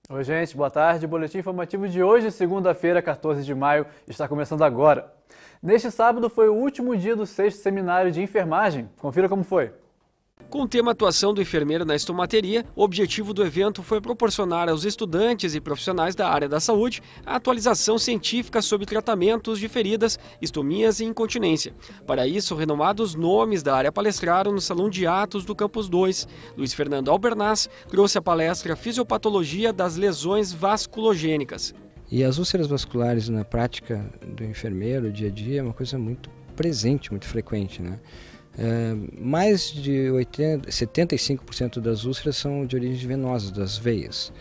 Oi, gente, boa tarde. O boletim informativo de hoje, segunda-feira, 14 de maio, está começando agora. Neste sábado foi o último dia do 6º seminário de enfermagem. Confira como foi. Com o tema Atuação do Enfermeiro na Estomateria, o objetivo do evento foi proporcionar aos estudantes e profissionais da área da saúde a atualização científica sobre tratamentos de feridas, estomias e incontinência. Para isso, renomados nomes da área palestraram no Salão de Atos do Campus 2. Luiz Fernando Albernaz trouxe a palestra Fisiopatologia das Lesões Vasculogênicas. E as úlceras vasculares na prática do enfermeiro, dia a dia, é uma coisa muito presente, muito frequente, né? Mais de 75% das úlceras são de origem venosa, das veias.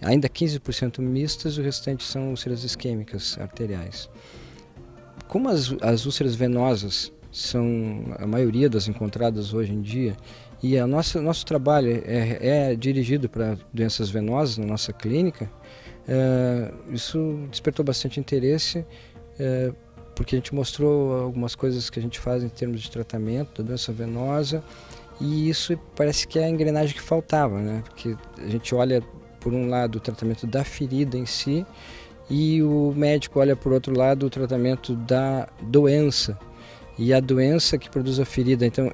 Ainda 15% mistas e o restante são úlceras isquêmicas arteriais. Como as úlceras venosas são a maioria das encontradas hoje em dia, e nosso trabalho é dirigido para doenças venosas na nossa clínica, isso despertou bastante interesse, porque a gente mostrou algumas coisas que a gente faz em termos de tratamento da doença venosa, e isso parece que é a engrenagem que faltava, né? Porque a gente olha, por um lado, o tratamento da ferida em si, e o médico olha, por outro lado, o tratamento da doença, e a doença que produz a ferida. Então,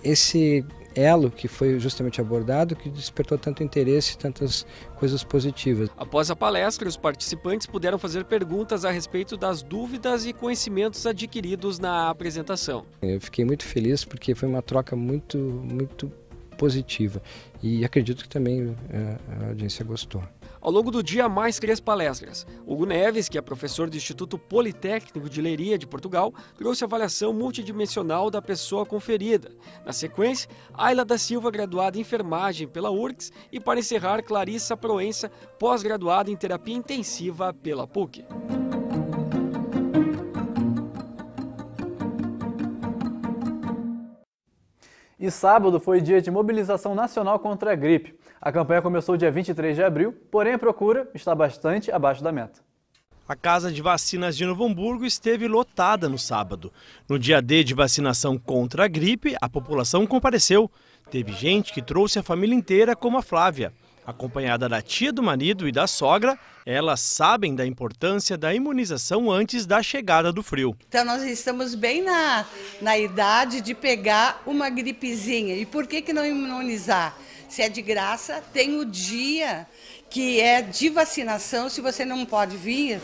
esse elo que foi justamente abordado, que despertou tanto interesse e tantas coisas positivas. Após a palestra, os participantes puderam fazer perguntas a respeito das dúvidas e conhecimentos adquiridos na apresentação. Eu fiquei muito feliz porque foi uma troca muito positiva e acredito que também a audiência gostou. Ao longo do dia, mais 3 palestras. Hugo Neves, que é professor do Instituto Politécnico de Leiria de Portugal, trouxe avaliação multidimensional da pessoa com ferida. Na sequência, Ayla da Silva, graduada em enfermagem pela URGS, e para encerrar, Clarissa Proença, pós-graduada em terapia intensiva pela PUC. E sábado foi dia de mobilização nacional contra a gripe. A campanha começou dia 23 de abril, porém a procura está bastante abaixo da meta. A Casa de Vacinas de Novo Hamburgo esteve lotada no sábado. No dia D de vacinação contra a gripe, a população compareceu. Teve gente que trouxe a família inteira, como a Flávia. Acompanhada da tia do marido e da sogra, elas sabem da importância da imunização antes da chegada do frio. Então nós estamos bem na idade de pegar uma gripezinha. E por que não imunizar? Se é de graça, tem o dia que é de vacinação. Se você não pode vir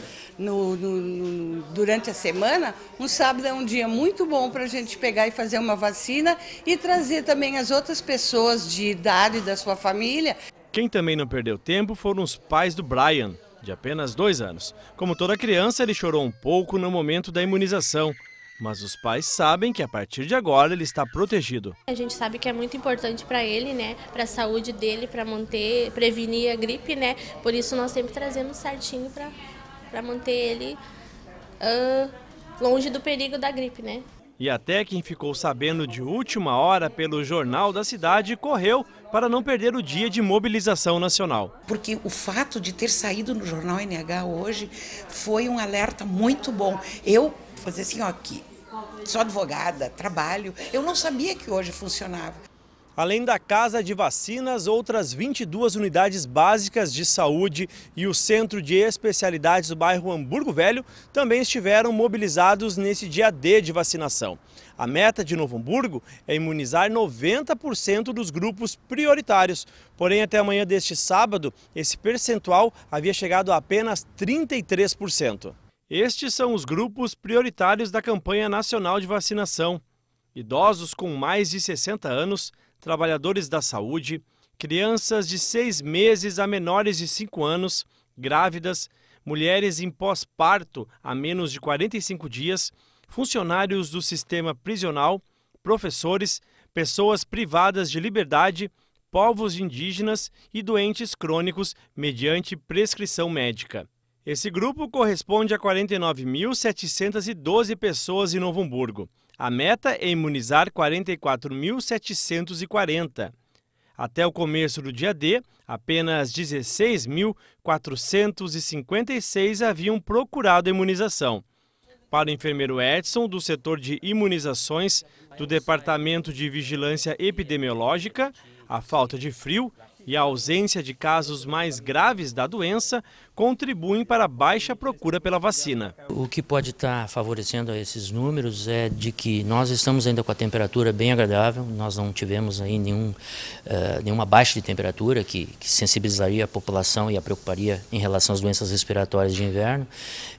durante a semana, um sábado é um dia muito bom para a gente pegar e fazer uma vacina e trazer também as outras pessoas de idade da sua família. Quem também não perdeu tempo foram os pais do Brian, de apenas 2 anos. Como toda criança, ele chorou um pouco no momento da imunização. Mas os pais sabem que a partir de agora ele está protegido. A gente sabe que é muito importante para ele, né? Para a saúde dele, para prevenir a gripe, né? Por isso nós sempre trazemos certinho para manter ele longe do perigo da gripe, né? E até quem ficou sabendo de última hora pelo Jornal da Cidade correu para não perder o dia de mobilização nacional. Porque o fato de ter saído no Jornal NH hoje foi um alerta muito bom. Eu, fazer assim, ó, aqui, sou advogada, trabalho, eu não sabia que hoje funcionava. Além da Casa de Vacinas, outras 22 unidades básicas de saúde e o Centro de Especialidades do bairro Hamburgo Velho também estiveram mobilizados nesse dia D de vacinação. A meta de Novo Hamburgo é imunizar 90% dos grupos prioritários. Porém, até amanhã deste sábado, esse percentual havia chegado a apenas 33%. Estes são os grupos prioritários da campanha nacional de vacinação: idosos com mais de 60 anos, trabalhadores da saúde, crianças de 6 meses a menores de 5 anos, grávidas, mulheres em pós-parto a menos de 45 dias, funcionários do sistema prisional, professores, pessoas privadas de liberdade, povos indígenas e doentes crônicos mediante prescrição médica. Esse grupo corresponde a 49.712 pessoas em Novo Hamburgo. A meta é imunizar 44.740. Até o começo do dia D, apenas 16.456 haviam procurado a imunização. Para o enfermeiro Edson, do setor de imunizações do Departamento de Vigilância Epidemiológica, a falta de frio e a ausência de casos mais graves da doença contribuem para a baixa procura pela vacina. O que pode estar favorecendo esses números é de que nós estamos ainda com a temperatura bem agradável, nós não tivemos aí nenhuma baixa de temperatura que sensibilizaria a população e a preocuparia em relação às doenças respiratórias de inverno.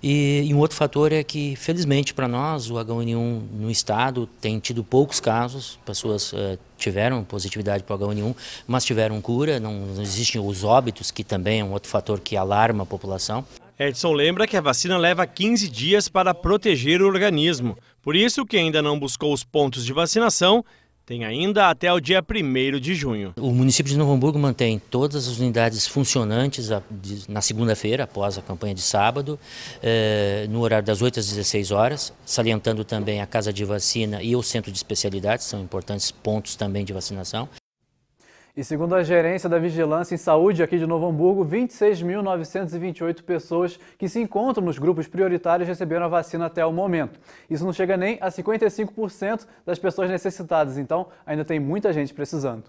E um outro fator é que, felizmente para nós, o H1N1 no estado tem tido poucos casos, pessoas tiveram positividade para o H1N1, mas tiveram cura, não existem os óbitos, que também é um outro fator que alarma a população. Edson lembra que a vacina leva 15 dias para proteger o organismo. Por isso, quem ainda não buscou os pontos de vacinação tem ainda até o dia 1º de junho. O município de Novo Hamburgo mantém todas as unidades funcionantes na segunda-feira, após a campanha de sábado, no horário das 8 às 16 horas, salientando também a casa de vacina e o centro de especialidades, são importantes pontos também de vacinação. E segundo a Gerência da Vigilância em Saúde aqui de Novo Hamburgo, 26.928 pessoas que se encontram nos grupos prioritários receberam a vacina até o momento. Isso não chega nem a 55% das pessoas necessitadas, então ainda tem muita gente precisando.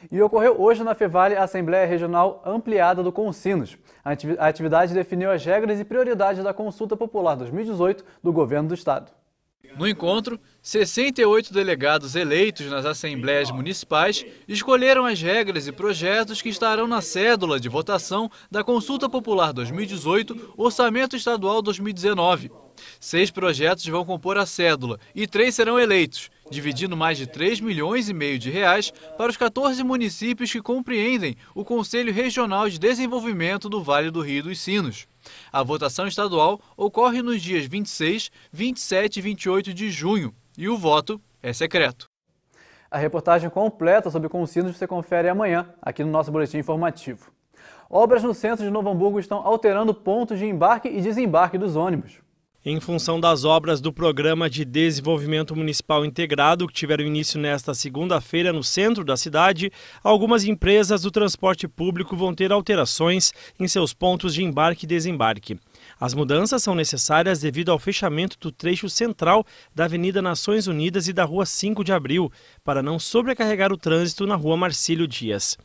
E ocorreu hoje na FEVALE a Assembleia Regional Ampliada do Consinos. A atividade definiu as regras e prioridades da Consulta Popular 2018 do Governo do Estado. No encontro, 68 delegados eleitos nas assembleias municipais escolheram as regras e projetos que estarão na cédula de votação da Consulta Popular 2018, Orçamento Estadual 2019. 6 projetos vão compor a cédula e 3 serão eleitos, dividindo mais de 3,5 milhões de reais para os 14 municípios que compreendem o Conselho Regional de Desenvolvimento do Vale do Rio dos Sinos. A votação estadual ocorre nos dias 26, 27 e 28 de junho e o voto é secreto. A reportagem completa sobre Consinos você confere amanhã aqui no nosso boletim informativo. Obras no centro de Novo Hamburgo estão alterando pontos de embarque e desembarque dos ônibus. Em função das obras do Programa de Desenvolvimento Municipal Integrado, que tiveram início nesta segunda-feira no centro da cidade, algumas empresas do transporte público vão ter alterações em seus pontos de embarque e desembarque. As mudanças são necessárias devido ao fechamento do trecho central da Avenida Nações Unidas e da Rua 5 de Abril, para não sobrecarregar o trânsito na Rua Marcílio Dias.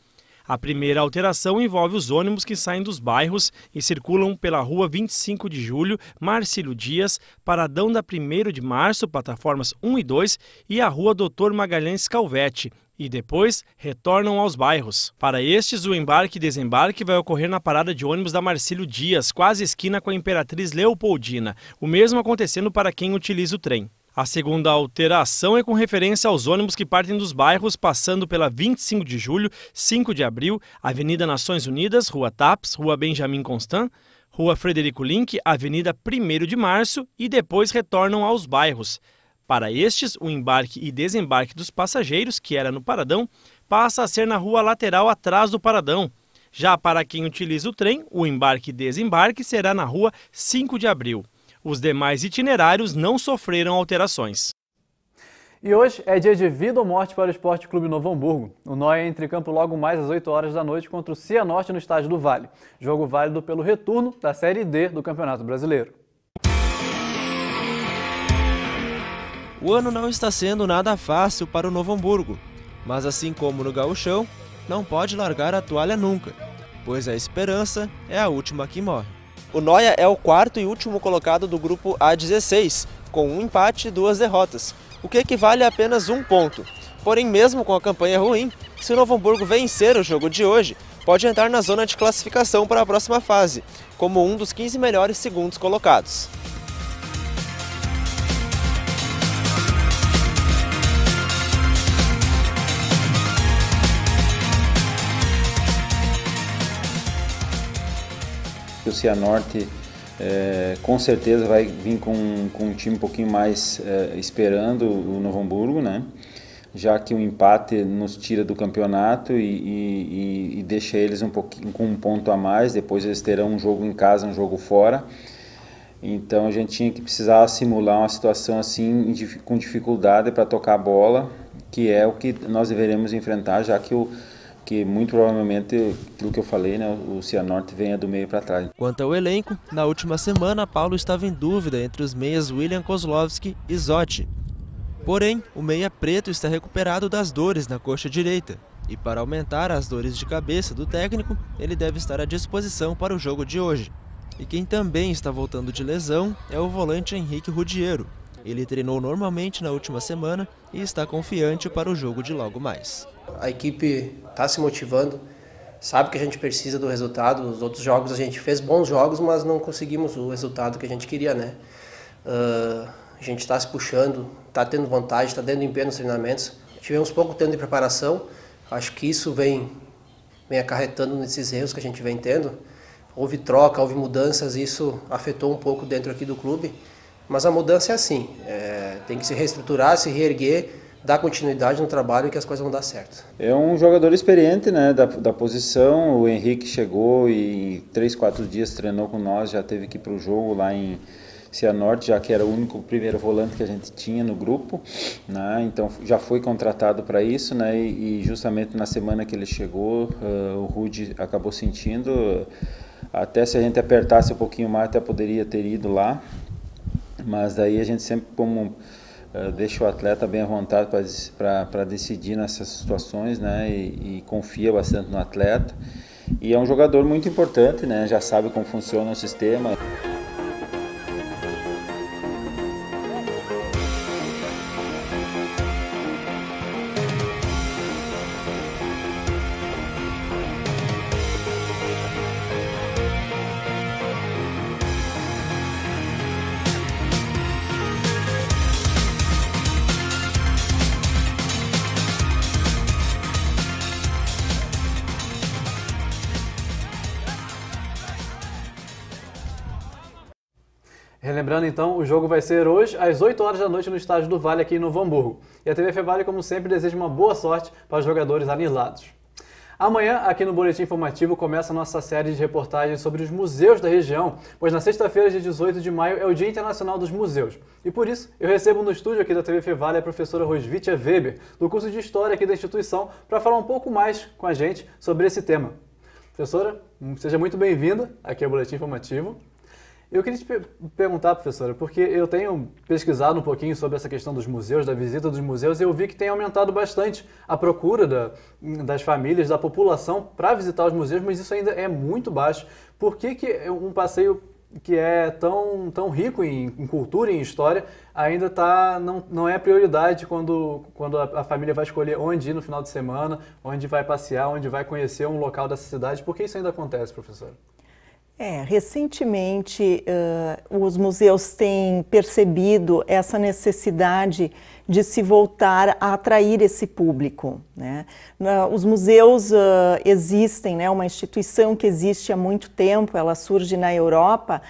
A primeira alteração envolve os ônibus que saem dos bairros e circulam pela Rua 25 de Julho, Marcílio Dias, Paradão da 1º de Março, plataformas 1 e 2 e a Rua Doutor Magalhães Calvete, e depois retornam aos bairros. Para estes, o embarque e desembarque vai ocorrer na parada de ônibus da Marcílio Dias, quase esquina com a Imperatriz Leopoldina, o mesmo acontecendo para quem utiliza o trem. A segunda alteração é com referência aos ônibus que partem dos bairros, passando pela 25 de Julho, 5 de Abril, Avenida Nações Unidas, Rua Taps, Rua Benjamin Constant, Rua Frederico Link, Avenida 1º de Março e depois retornam aos bairros. Para estes, o embarque e desembarque dos passageiros, que era no Paradão, passa a ser na rua lateral atrás do Paradão. Já para quem utiliza o trem, o embarque e desembarque será na Rua 5 de Abril. Os demais itinerários não sofreram alterações. E hoje é dia de vida ou morte para o Esporte Clube Novo Hamburgo. O Noia entra em campo logo mais às 8 horas da noite contra o Cianorte no Estádio do Vale. Jogo válido pelo retorno da Série D do Campeonato Brasileiro. O ano não está sendo nada fácil para o Novo Hamburgo, mas assim como no Gauchão, não pode largar a toalha nunca, pois a esperança é a última que morre. O Noia é o 4º e último colocado do grupo A16, com 1 empate e 2 derrotas, o que equivale a apenas 1 ponto. Porém, mesmo com a campanha ruim, se o Novo Hamburgo vencer o jogo de hoje, pode entrar na zona de classificação para a próxima fase, como um dos 15 melhores segundos colocados. O Cianorte com certeza vai vir com um time um pouquinho mais esperando o Novo Hamburgo, né? Já que o empate nos tira do campeonato e deixa eles um pouquinho com um ponto a mais. Depois eles terão um jogo em casa, um jogo fora. Então a gente tinha que precisar simular uma situação assim com dificuldade para tocar a bola, que é o que nós deveremos enfrentar, já que muito provavelmente, aquilo que eu falei, né, o Cianorte venha do meio para trás. Quanto ao elenco, na última semana, Paulo estava em dúvida entre os meias William Kozlovski e Zotti. Porém, o meia preto está recuperado das dores na coxa direita E para aumentar as dores de cabeça do técnico, ele deve estar à disposição para o jogo de hoje. E quem também está voltando de lesão é o volante Henrique Rudiero. Ele treinou normalmente na última semana e está confiante para o jogo de logo mais. A equipe está se motivando, sabe que a gente precisa do resultado. Os outros jogos a gente fez bons jogos, mas não conseguimos o resultado que a gente queria, né? A gente está se puxando, está tendo vontade, está dando empenho nos treinamentos. Tivemos pouco tempo de preparação, acho que isso vem acarretando nesses erros que a gente vem tendo. Houve troca, houve mudanças, isso afetou um pouco dentro aqui do clube. Mas a mudança é assim, tem que se reestruturar, se reerguer, dar continuidade no trabalho que as coisas vão dar certo. É um jogador experiente, né, da posição. O Henrique chegou e em 3, 4 dias treinou com nós, já teve que ir para o jogo lá em Cianorte, já que era o único primeiro volante que a gente tinha no grupo, né, então já foi contratado para isso, né, e justamente na semana que ele chegou, o Rudi acabou sentindo, até se a gente apertasse um pouquinho mais até poderia ter ido lá. Mas daí a gente sempre deixa o atleta bem à vontade para decidir nessas situações, né? E confia bastante no atleta. E é um jogador muito importante, né? Já sabe como funciona o sistema. Relembrando então, o jogo vai ser hoje às 8 horas da noite no estádio do Vale aqui em Novo Hamburgo. E a TV Fevale, como sempre, deseja uma boa sorte para os jogadores anilados. Amanhã, aqui no Boletim Informativo, começa a nossa série de reportagens sobre os museus da região, pois na sexta-feira, dia 18 de maio, é o Dia Internacional dos Museus. E por isso, eu recebo no estúdio aqui da TV Fevale a professora Rosvitia Weber, do curso de História aqui da instituição, para falar um pouco mais com a gente sobre esse tema. Professora, seja muito bem-vinda aqui ao Boletim Informativo. Eu queria te perguntar, professora, porque eu tenho pesquisado um pouquinho sobre essa questão dos museus, da visita dos museus, e eu vi que tem aumentado bastante a procura das famílias, da população para visitar os museus, mas isso ainda é muito baixo. Por que um passeio que é tão rico em cultura e em história ainda não é prioridade quando a família vai escolher onde ir no final de semana, onde vai passear, onde vai conhecer um local dessa cidade? Por que isso ainda acontece, professora? Recentemente os museus têm percebido essa necessidade de se voltar a atrair esse público, né? Os museus existem, né? Uma instituição que existe há muito tempo, ela surge na Europa,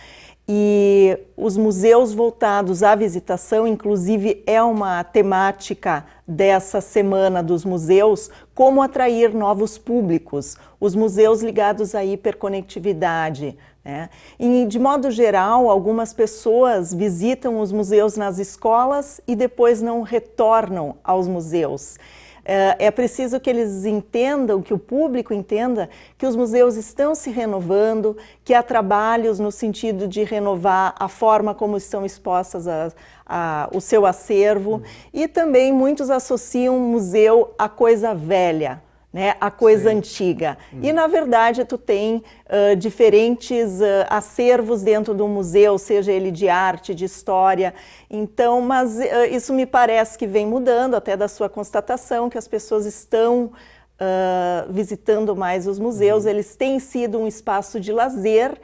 e os museus voltados à visitação, inclusive é uma temática dessa Semana dos Museus, como atrair novos públicos, os museus ligados à hiperconectividade, né? E, de modo geral, algumas pessoas visitam os museus nas escolas e depois não retornam aos museus. É preciso que eles entendam, que o público entenda que os museus estão se renovando, que há trabalhos no sentido de renovar a forma como estão expostas o seu acervo, e também muitos associam museu à coisa velha, né, a coisa antiga. E, na verdade, tu tem diferentes acervos dentro do museu, seja ele de arte, de história. Então, mas isso me parece que vem mudando, até da sua constatação, que as pessoas estão visitando mais os museus, eles têm sido um espaço de lazer,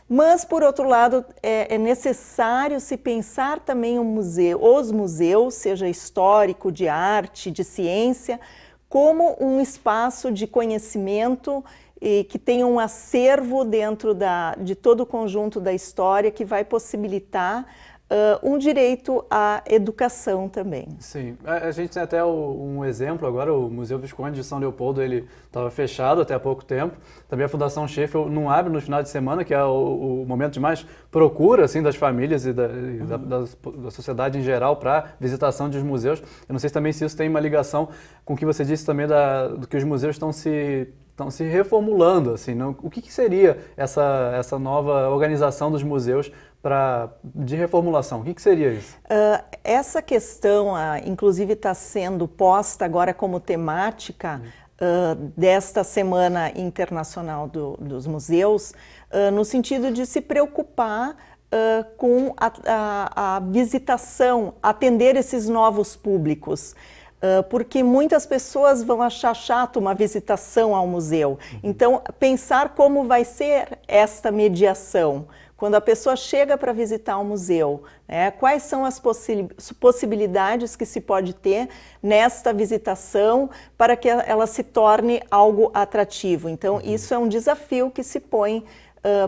mas, por outro lado, é necessário se pensar também os museus, seja histórico, de arte, de ciência, como um espaço de conhecimento e que tenha um acervo dentro de todo o conjunto da história que vai possibilitar um direito à educação também. Sim, a gente tem até um exemplo agora, o Museu Visconde de São Leopoldo, ele estava fechado até há pouco tempo. Também a Fundação Schaeffel não abre no final de semana, que é o momento de mais procura assim, das famílias e da sociedade em geral para visitação dos museus. Eu não sei também se isso tem uma ligação com o que você disse também do que os museus estão se reformulando. Assim, não? O que seria essa nova organização dos museus de reformulação? O que seria isso? Essa questão, inclusive, está sendo posta agora como temática desta Semana Internacional dos Museus, no sentido de se preocupar com a visitação, atender esses novos públicos. Porque muitas pessoas vão achar chato uma visitação ao museu. Então, pensar como vai ser esta mediação. Quando a pessoa chega para visitar o museu, né, quais são as possibilidades que se pode ter nesta visitação para que ela se torne algo atrativo. Então, isso é um desafio que se põe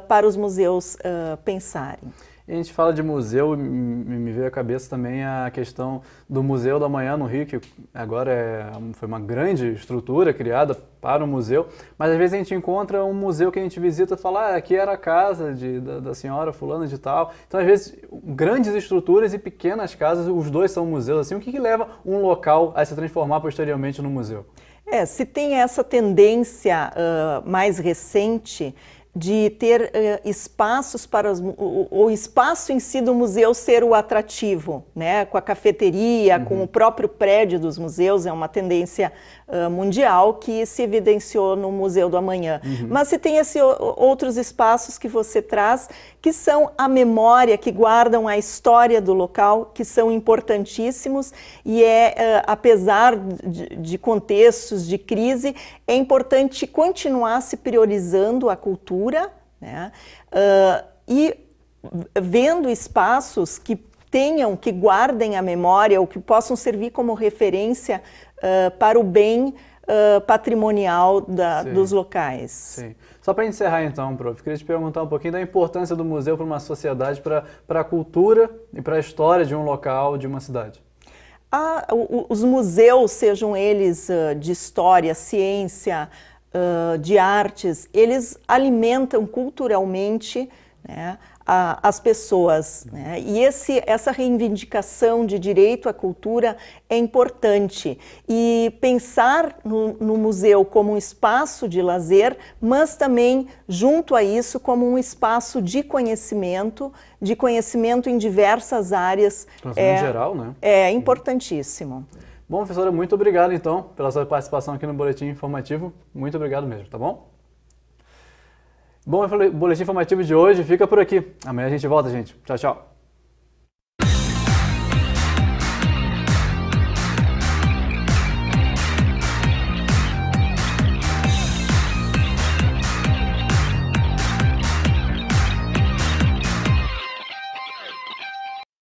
para os museus pensarem. E a gente fala de museu, me veio à cabeça também a questão do Museu da Manhã no Rio, que agora foi uma grande estrutura criada para o museu, mas às vezes a gente encontra um museu que a gente visita e fala, aqui era a casa da senhora fulana de tal. Então, às vezes, grandes estruturas e pequenas casas, os dois são museus. Assim, o que leva um local a se transformar posteriormente no museu? Se tem essa tendência mais recente de ter espaços para o espaço em si do museu ser o atrativo, né? Com a cafeteria, com o próprio prédio dos museus, é uma tendência mundial que se evidenciou no Museu do Amanhã. Mas se tem outros espaços que você traz, que são a memória, que guardam a história do local, que são importantíssimos e apesar de contextos de crise, é importante continuar se priorizando a cultura, né? E vendo espaços que guardem a memória ou que possam servir como referência para o bem patrimonial dos locais. Sim. Só para encerrar então, prof, queria te perguntar um pouquinho da importância do museu para uma sociedade, para a cultura e para a história de um local, de uma cidade. Os museus, sejam eles de história, ciência, de artes, eles alimentam culturalmente, né, as pessoas, né? E essa reivindicação de direito à cultura é importante. E pensar no museu como um espaço de lazer, mas também, junto a isso, como um espaço de conhecimento em diversas áreas. Em geral, né? É importantíssimo. Bom, professora, muito obrigado, então, pela sua participação aqui no Boletim Informativo. Muito obrigado mesmo, tá bom? Bom, o Boletim Informativo de hoje fica por aqui. Amanhã a gente volta, gente. Tchau, tchau.